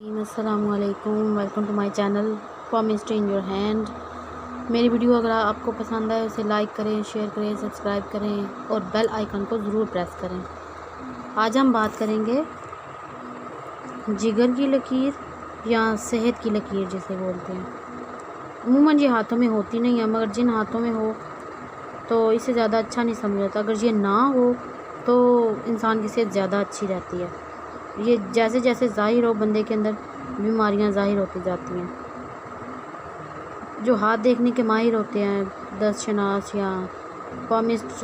السلام علیکم، welcome to my channel palmistry in your hand. میری ویڈیو اگر آپ کو پسند ہے اسے لائک کریں، شیئر کریں، سبسکرائب کریں اور بیل آئیکن کو ضرور پریس کریں۔ آج ہم بات کریں گے جگر کی لکیر یا صحت کی لکیر جسے بولتے ہیں۔ عموماً یہ ہاتھوں میں ہوتی نہیں ہے، مگر جن ہاتھوں میں ہو تو اس سے زیادہ اچھا نہیں سمجھاتا۔ اگر یہ نہ ہو تو انسان کی صحت زیادہ اچھی رہتی ہے۔ یہ جیسے جیسے ظاہر ہو بندے کے اندر بیماریاں ظاہر ہوتی جاتی ہیں۔ جو ہاتھ دیکھنے کے ماہر ہوتے ہیں، دست شناس یا پامسٹ،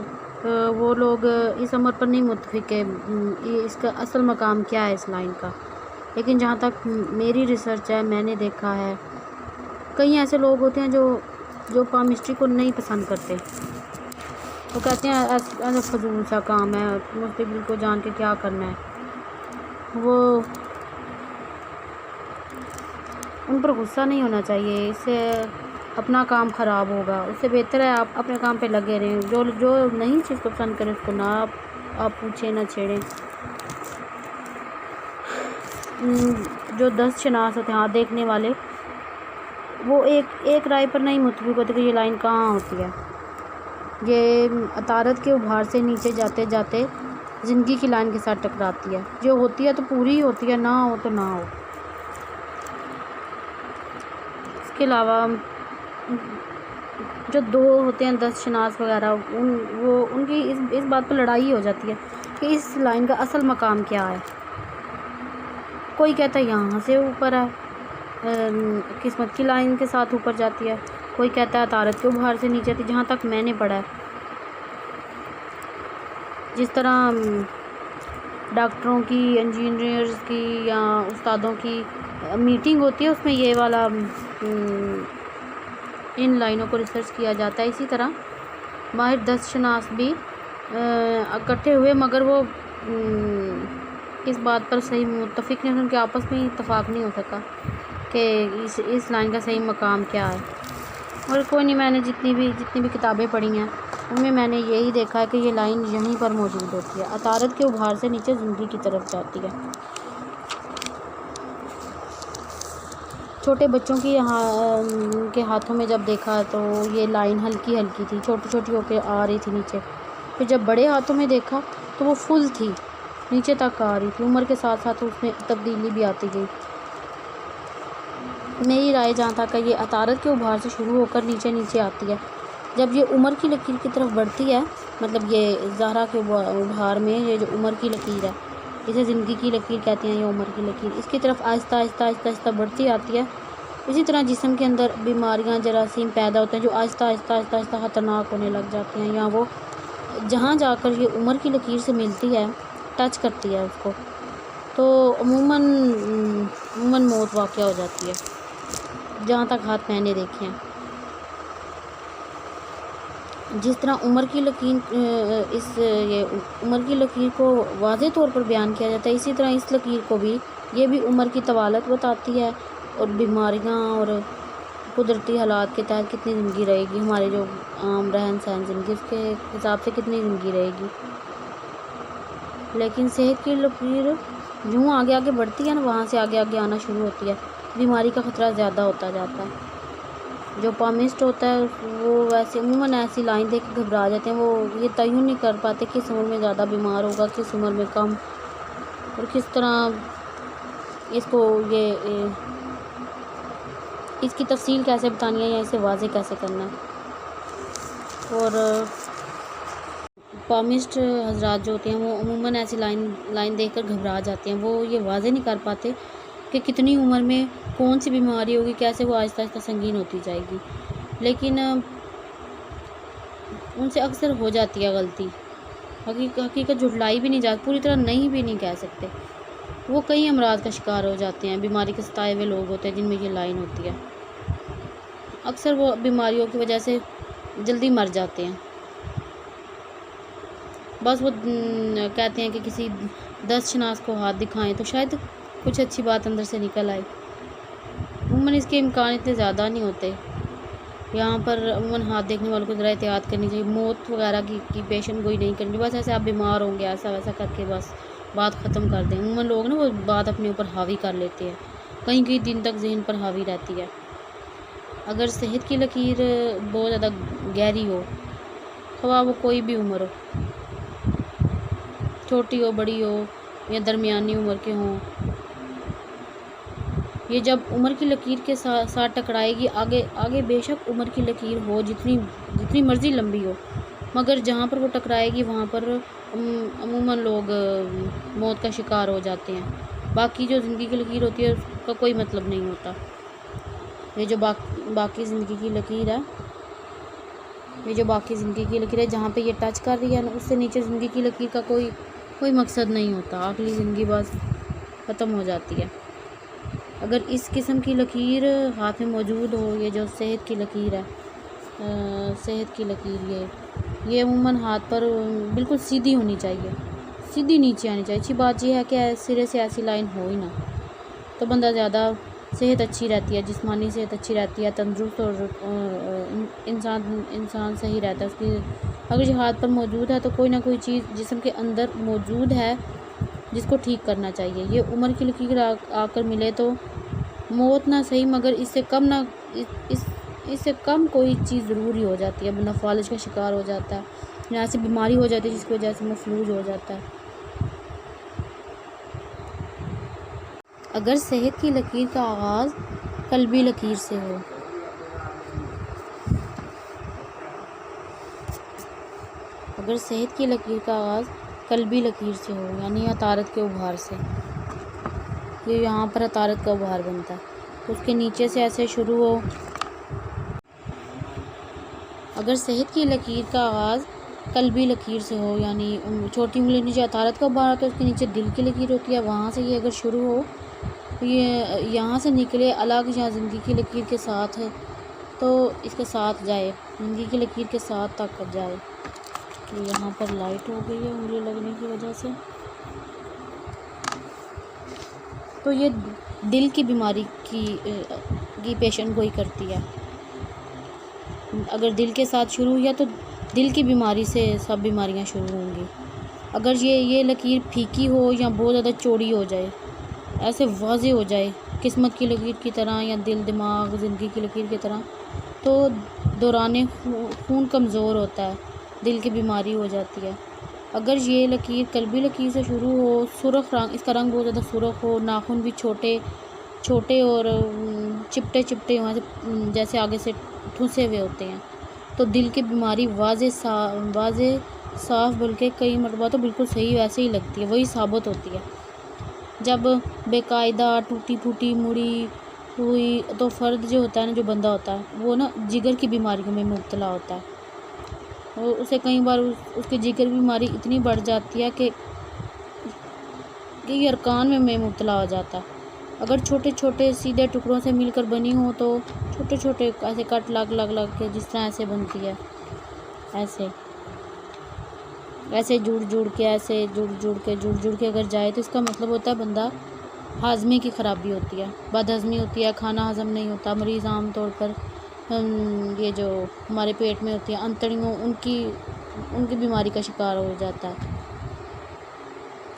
وہ لوگ اس امر پر نہیں متفق کہ اس کا اصل مقام کیا ہے اس لائن کا، لیکن جہاں تک میری ریسرچ ہے، میں نے دیکھا ہے کئی ایسے لوگ ہوتے ہیں جو پامسٹری کو نہیں پسند کرتے۔ وہ کہتے ہیں ایسا فضول سا کام ہے، مستقبل کو جان کے کیا کرنا ہے۔ وہ ان پر غصہ نہیں ہونا چاہیے، اس سے اپنا کام خراب ہوگا۔ اس سے بہتر ہے آپ اپنے کام پہ لگے رہیں۔ جو نہیں چیز کو پسند کرے اس کو نہ آپ پوچھیں، نہ چھیڑیں۔ جو دست شناس ہوتے ہیں، ہاتھ دیکھنے والے، وہ ایک رائے پر نہیں متفق ہوتے کہ یہ لائن کہاں ہوتی ہے۔ یہ عطارد کے ابھار سے نیچے جاتے جاتے زندگی کی لائن کے ساتھ ٹکراتی ہے۔ جو ہوتی ہے تو پوری ہوتی ہے، نہ ہو تو نہ ہو۔ اس کے علاوہ جو دو ہوتے ہیں دست شناس وغیرہ، ان کی اس بات پر لڑائی ہو جاتی ہے کہ اس لائن کا اصل مقام کیا ہے۔ کوئی کہتا ہے یہاں سے اوپر ہے، قسمت کی لائن کے ساتھ اوپر جاتی ہے۔ کوئی کہتا ہے عطارد کے ابھار سے نیچے آتی ہے۔ جہاں تک میں نے پڑھا ہے، جس طرح ڈاکٹروں کی، انجینئرز کی یا استادوں کی میٹنگ ہوتی ہے، اس میں یہ والا ان لائنوں کو ریسرچ کیا جاتا ہے۔ اسی طرح ماہر دست شناس بھی اکٹھے ہوئے، مگر وہ اس بات پر صحیح متفق نہیں، ان کے آپس میں اتفاق نہیں ہو سکا کہ اس لائن کا صحیح مقام کیا ہے۔ اور کوئی نہیں، میں نے جتنی بھی کتابیں پڑھی ہیں ان میں نے یہی دیکھا ہے کہ یہ لائن یہیں پر موجود ہوتی ہے، عطارد کے ابھار سے نیچے زندگی کی طرف جاتی ہے۔ چھوٹے بچوں کے ہاتھوں میں جب دیکھا تو یہ لائن ہلکی ہلکی تھی، چھوٹی چھوٹی ہو کے آ رہی تھی نیچے۔ پھر جب بڑے ہاتھوں میں دیکھا تو وہ فل تھی، نیچے تک آ رہی تھی۔ عمر کے ساتھ ساتھ اس میں تبدیلی بھی آتی گئی۔ میری رائے جہاں تک ہے، یہ عطارد کے ابھار سے شروع ہو کر نیچے نیچے آتی ہے۔ جب یہ عمر کی لکیر کی طرف بڑھتی ہے، مطلب یہ زہرا کے ابھار میں یہ جو عمر کی لکیر ہے، اسے زندگی کی لکیر کہتے ہیں، یہ عمر کی لکیر، اس کی طرف آہستہ آہستہ آہستہ آہستہ بڑھتی آتی ہے۔ اسی طرح جسم کے اندر بیماریاں، جراثیم پیدا ہوتے ہیں جو آہستہ آہستہ آہستہ آہستہ خطرناک ہونے لگ جاتے ہیں، یا وہ جہاں جا کر یہ عمر کی لکیر سے ملتی ہے، ٹچ کرتی ہے اس کو، تو عموماً موت واقع ہو جاتی ہے، جہاں تک ہاتھ میں نے دیکھے ہیں۔ جس طرح عمر کی لکیر کو واضح طور پر بیان کیا جاتا ہے، اسی طرح اس لکیر کو بھی، یہ بھی عمر کی طوالت بتاتی ہے اور بیماریاں اور قدرتی حالات کے تحت کتنی زندگی رہے گی، ہمارے جو عام رہن سہن زندگی، اس کے حساب سے کتنی زندگی رہے گی۔ لیکن صحت کی لکیر یوں آگے آگے بڑھتی ہے نا، وہاں سے آگے آگے آنا شروع ہوتی ہے، بیماری کا خطرہ زیادہ ہوتا جاتا ہے۔ جو پامسٹ ہوتا ہے وہ ویسے عموماً ایسی لائن دیکھ کے گھبرا جاتے ہیں۔ وہ یہ تعین نہیں کر پاتے کس عمر میں زیادہ بیمار ہوگا، کس عمر میں کم، اور کس طرح اس کی تفصیل کیسے بتانی ہے یا اسے واضح کیسے کرنا ہے۔ اور پامسٹ حضرات جو ہوتے ہیں وہ عموماً ایسی لائن دیکھ کر گھبرا جاتے ہیں۔ وہ یہ واضح نہیں کر پاتے کہ کتنی عمر میں کون سی بیماری ہوگی، کیسے وہ آہستہ آہستہ سنگین ہوتی جائے گی، لیکن ان سے اکثر ہو جاتی ہے غلطی۔ حقیقت جھٹلائی بھی نہیں جاتی، پوری طرح نہیں بھی نہیں کہہ سکتے۔ وہ کئی امراض کا شکار ہو جاتے ہیں، بیماری کے ستائے ہوئے لوگ ہوتے ہیں جن میں یہ لائن ہوتی ہے۔ اکثر وہ بیماریوں کی وجہ سے جلدی مر جاتے ہیں، بس وہ کہتے ہیں کہ کسی دست شناس کو ہاتھ دکھائیں تو شاید کچھ اچھی بات اندر سے نکل آئے۔ عموماً اس کے امکان اتنے زیادہ نہیں ہوتے۔ یہاں پر عموماً ہاتھ دیکھنے والوں کو ذرا احتیاط کرنی چاہیے، موت وغیرہ کی پیشن گوئی نہیں کرنی، بس ایسے آپ بیمار ہوں گے ایسا ویسا کر کے بس بات ختم کر دیں۔ عموماً لوگ نا وہ بات اپنے اوپر حاوی کر لیتے ہیں، کئی کئی دن تک ذہن پر حاوی رہتی ہے۔ اگر صحت کی لکیر بہت زیادہ گہری ہو، خواہ وہ کوئی بھی عمر ہو، چھوٹی ہو بڑی ہو یا درمیانی عمر کے ہوں، یہ جب عمر کی لکیر کے ساتھ ٹکرائے گی، آگے بے شک عمر کی لکیر ہو جتنی مرضی لمبی ہو، مگر جہاں پر وہ ٹکرائے گی وہاں پر عموماً لوگ موت کا شکار ہو جاتے ہیں۔ باقی جو زندگی کی لکیر ہوتی ہے اس کا کوئی مطلب نہیں ہوتا۔ یہ جو باقی زندگی کی لکیر ہے، جہاں پہ یہ ٹچ کر رہی ہے نا، اس سے نیچے زندگی کی لکیر کا کوئی مقصد نہیں ہوتا، اگلی زندگی بس ختم ہو جاتی ہے۔ اگر اس قسم کی لکیر ہاتھ میں موجود ہو، یہ جو صحت کی لکیر ہے، یہ عموماً ہاتھ پر بالکل سیدھی ہونی چاہیے، سیدھی نیچے آنی چاہیے۔ اچھی بات یہ ہے کہ سرے سے ایسی لائن ہو ہی نہ، تو بندہ زیادہ صحت اچھی رہتی ہے، جسمانی صحت اچھی رہتی ہے، تندرست اور انسان صحیح رہتا ہے اس کی۔ اگر یہ ہاتھ پر موجود ہے تو کوئی نہ کوئی چیز جسم کے اندر موجود ہے جس کو ٹھیک کرنا چاہیے۔ یہ عمر کی لکیر آ کر ملے تو موت نہ صحیح مگر اس سے کم کوئی چیز ضروری ہو جاتی ہے، بندہ فالج کا شکار ہو جاتا ہے یا ایسی بیماری ہو جاتی ہے جس کی وجہ سے مفلوج ہو جاتا ہے۔ اگر صحت کی لکیر کا آغاز قلبی لکیر سے ہو، یعنی عطارد کے ابھار سے، یہ یہاں پر عطارد کا ابھار بنتا ہے، اس کے نیچے سے ایسے شروع ہو۔ اگر صحت کی لکیر کا آغاز قلبی لکیر سے ہو، یعنی چھوٹی انگلی نیچے عطارد کا ابھار ہوتا ہے، اس کے نیچے دل کی لکیر ہوتی ہے، وہاں سے یہ اگر شروع ہو، یہ یہاں سے نکلے الگ یا زندگی کی لکیر کے ساتھ ہے تو اس کے ساتھ جائے، زندگی کی لکیر کے ساتھ تک جائے۔ یہاں پر لائٹ ہو گئی ہے انگلی لگنے کی وجہ سے، تو یہ دل کی بیماری کی پیشن گوئی کرتی ہے۔ اگر دل کے ساتھ شروع ہوا تو دل کی بیماری سے سب بیماریاں شروع ہوں گی۔ اگر یہ لکیر پھیکی ہو یا بہت زیادہ چوڑی ہو جائے، ایسے واضح ہو جائے قسمت کی لکیر کی طرح یا دل دماغ زندگی کی لکیر کی طرح، تو دوران خون کمزور ہوتا ہے، دل کی بیماری ہو جاتی ہے۔ اگر یہ لکیر قلبی لکیر سے شروع ہو، سرخ رنگ، اس کا رنگ بہت زیادہ سرخ ہو، ناخن بھی چھوٹے اور چپٹے ہوں، جیسے آگے سے ٹھوسے ہوئے ہوتے ہیں، تو دل کی بیماری واضح صاف بلکہ کئی مرتبہ تو بالکل صحیح ویسے ہی لگتی ہے، وہی ثابت ہوتی ہے۔ جب بے قاعدہ ٹوٹی پھوٹی مڑی ہوئی تو فرد جو ہوتا ہے نا، جو بندہ ہوتا ہے وہ نا جگر کی بیماریوں میں مبتلا ہوتا ہے، اور اسے کئی بار اس کی جگر کی بیماری اتنی بڑھ جاتی ہے کہ یہ ارکان میں مبتلا ہو جاتا ہے۔ اگر چھوٹے سیدھے ٹکڑوں سے مل کر بنی ہو تو چھوٹے ایسے کٹ لگ کے جس طرح ایسے بنتی ہے، ایسے جڑ کے اگر جائے تو اس کا مطلب ہوتا ہے بندہ ہاضمے کی خرابی ہوتی ہے، بد ہضمی ہوتی ہے، کھانا ہضم نہیں ہوتا۔ مریض عام طور پر یہ جو ہمارے پیٹ میں ہوتی ہیں انتڑیوں، ان کی بیماری کا شکار ہو جاتا ہے۔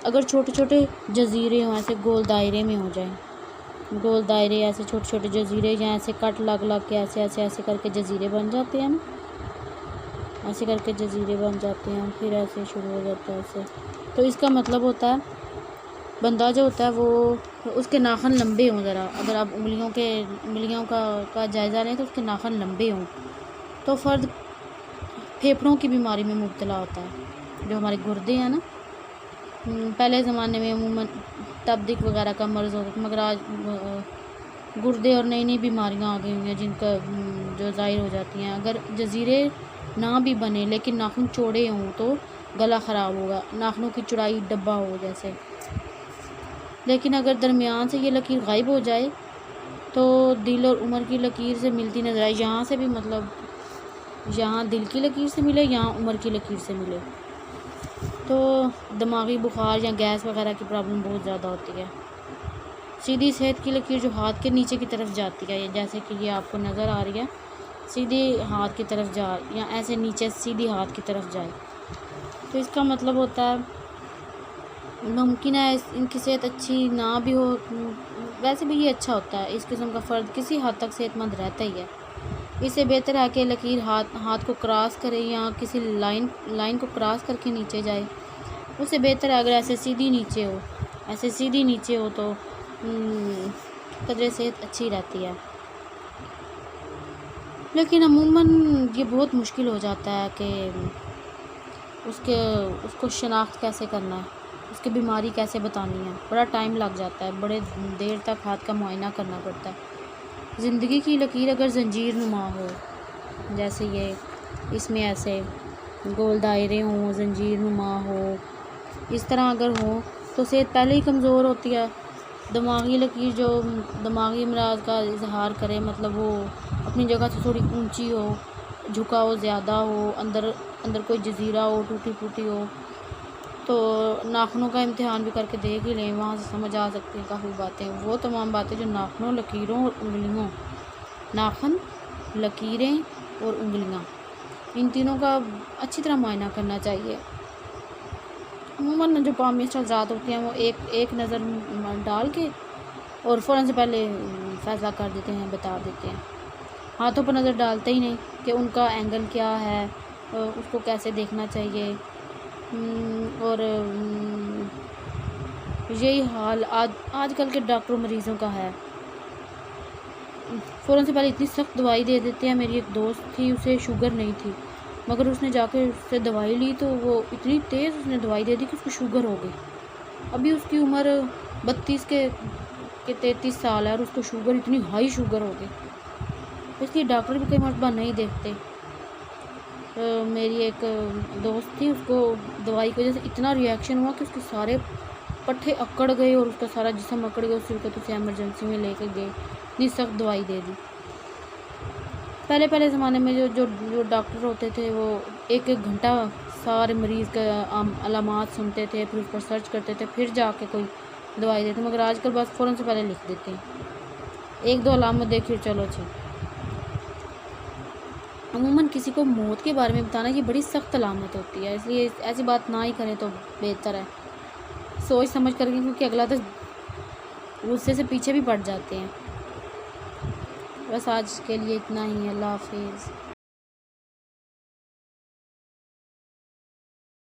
اگر چھوٹے جزیرے ہوں، ایسے گول دائرے میں ہو جائیں، گول دائرے ایسے چھوٹے جزیرے، یا ایسے کٹ لگ کے ایسے کر کے جزیرے بن جاتے ہیں نا، ایسے کر کے جزیرے بن جاتے ہیں، پھر ایسے شروع ہو جاتا ہے ایسے، تو اس کا مطلب ہوتا ہے بندہ جو ہوتا ہے وہ اس کے ناخن لمبے ہوں ذرا، اگر آپ انگلیوں کا جائزہ لیں تو اس کے ناخن لمبے ہوں تو فرد پھیپھڑوں کی بیماری میں مبتلا ہوتا ہے۔ جو ہمارے گردے ہیں نا، پہلے زمانے میں عموماً تبدیق وغیرہ کا مرض ہوتا تھا، مگر آج گردے اور نئی بیماریاں آ گئی ہوئی ہیں جن کا جو ظاہر ہو جاتی ہیں۔ اگر جزیرے نہ بھی بنے لیکن ناخن چوڑے ہوں تو گلا خراب ہوگا، ناخنوں کی چوڑائی ڈبہ ہو جیسے۔ لیکن اگر درمیان سے یہ لکیر غائب ہو جائے تو دل اور عمر کی لکیر سے ملتی نظر آئے، یہاں سے بھی مطلب یہاں دل کی لکیر سے ملے، یہاں عمر کی لکیر سے ملے، تو دماغی بخار یا گیس وغیرہ کی پرابلم بہت زیادہ ہوتی ہے۔ سیدھی صحت کی لکیر جو ہاتھ کے نیچے کی طرف جاتی ہے، جیسے کہ یہ آپ کو نظر آ رہی ہے، سیدھی ہاتھ کی طرف جا یا ایسے نیچے سیدھی ہاتھ کی طرف جائے، تو اس کا مطلب ہوتا ہے ممکن ہے ان کی صحت اچھی نہ بھی ہو، ویسے بھی یہ اچھا ہوتا ہے، اس قسم کا فرد کسی حد تک صحت مند رہتا ہی ہے۔ اس سے بہتر ہے کہ لکیر ہاتھ کو کراس کرے یا کسی لائن کو کراس کر کے نیچے جائے۔ اس سے بہتر ہے اگر ایسے سیدھی نیچے ہو تو قدرے صحت اچھی رہتی ہے۔ لیکن عموماً یہ بہت مشکل ہو جاتا ہے کہ اس کو شناخت کیسے کرنا ہے، اس کی بیماری کیسے بتانی ہے، بڑا ٹائم لگ جاتا ہے، بڑے دیر تک ہاتھ کا معائنہ کرنا پڑتا ہے۔ زندگی کی لکیر اگر زنجیر نما ہو، جیسے اس میں ایسے گول دائرے ہوں، زنجیر نما ہو، اس طرح اگر ہو تو صحت پہلے ہی کمزور ہوتی ہے۔ دماغی لکیر جو دماغی امراض کا اظہار کرے، مطلب وہ اپنی جگہ سے تھوڑی اونچی ہو، جھکاؤ زیادہ ہو، اندر کوئی جزیرہ ہو، ٹوٹی پھوٹی ہو، تو ناخنوں کا امتحان بھی کر کے دیکھ ہی لیں، وہاں سے سمجھ آ سکتی ہیں کافی باتیں، وہ تمام باتیں جو ناخنوں، لکیروں اور انگلیوں، ناخن، لکیریں اور انگلیاں، ان تینوں کا اچھی طرح معائنہ کرنا چاہیے۔ عموماً جو پامسٹ حضرات ہوتے ہیں وہ ایک نظر ڈال کے اور فوراً سے پہلے فیصلہ کر دیتے ہیں، بتا دیتے ہیں، ہاتھوں پر نظر ڈالتے ہی نہیں کہ ان کا اینگل کیا ہے، اس کو کیسے دیکھنا چاہیے۔ اور یہی حال آج کل کے ڈاکٹروں مریضوں کا ہے، فوراً سے پہلے اتنی سخت دوائی دے دیتے ہیں۔ میری ایک دوست تھی، اسے شوگر نہیں تھی، مگر اس نے جا کے اس سے دوائی لی تو وہ اتنی تیز اس نے دوائی دے دی کہ اس کو شوگر ہو گئی۔ ابھی اس کی عمر 32 کے 33 سال ہے اور اس کو شوگر، اتنی ہائی شوگر ہو گئی، اس لیے ڈاکٹر بھی کئی مرتبہ نہیں دیکھتے۔ میری ایک دوست تھی، اس کو دوائی کی وجہ سے اتنا ریئیکشن ہوا کہ اس کے سارے پٹھے اکڑ گئے اور اس کا سارا جسم اکڑ گیا، اس کو ایمرجنسی میں لے کے گئے، اتنی سخت دوائی دے دی۔ پہلے زمانے میں جو ڈاکٹر ہوتے تھے وہ ایک گھنٹہ سارے مریض کا علامات سنتے تھے، پھر اس پر سرچ کرتے تھے، پھر جا کے کوئی دوائی دیتے، مگر آج کل بس فوراً سے پہلے لکھ دیتے ہیں، 1-2 علامت دیکھیے چلو جی۔ عموماً کسی کو موت کے بارے میں بتانا یہ بڑی سخت علامت ہوتی ہے، اس لیے ایسی بات نہ ہی کریں تو بہتر ہے، سوچ سمجھ کر کے، کیونکہ اگلا تو غصے سے پیچھے بھی پڑ جاتے ہیں۔ بس آج کے لیے اتنا ہی، اللہ حافظ۔